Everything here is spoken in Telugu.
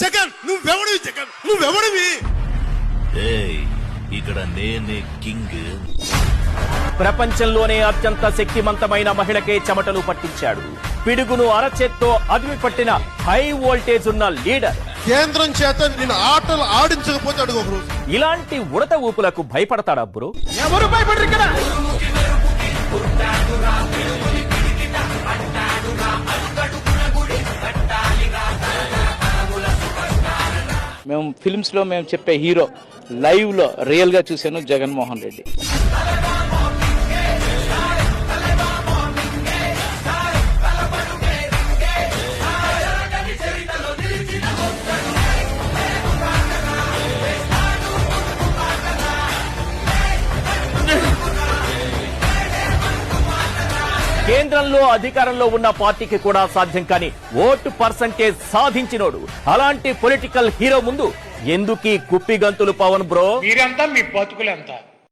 జగన్ నువ్వెవడివి జగన్ నువ్వెవడివి? ఇక్కడ నేనే కింగ్. ప్రపంచంలోనే అత్యంత శక్తిమంతమైన మహిళకే చెమటలు పట్టించాడు. పిడుగును అరచేత్తో అదిమి పట్టిన హై వోల్టేజ్ ఉన్న లీడర్. కేంద్రం చేత నేను ఆటలు ఆడించకపోతే అడుగు ఒక రోజు. ఇలాంటి ఉడత ఊపులకు భయపడతాడా బ్రో? ఎవరు భయపడరు ఇక్కడ. మేము ఫిల్మ్స్ లో మేము చెప్పే హీరో లైవ్ లో రియల్ గా చూశాను జగన్మోహన్ రెడ్డి. కేంద్రంలో అధికారంలో ఉన్న పార్టీకి కూడా సాధ్యం కాని ఓటు పర్సంటేజ్ సాధించినోడు. అలాంటి పొలిటికల్ హీరో ముందు ఎందుకీ కుప్పి గంతులు పవన్ బ్రో? మీరంతా మీ బతుకులంతా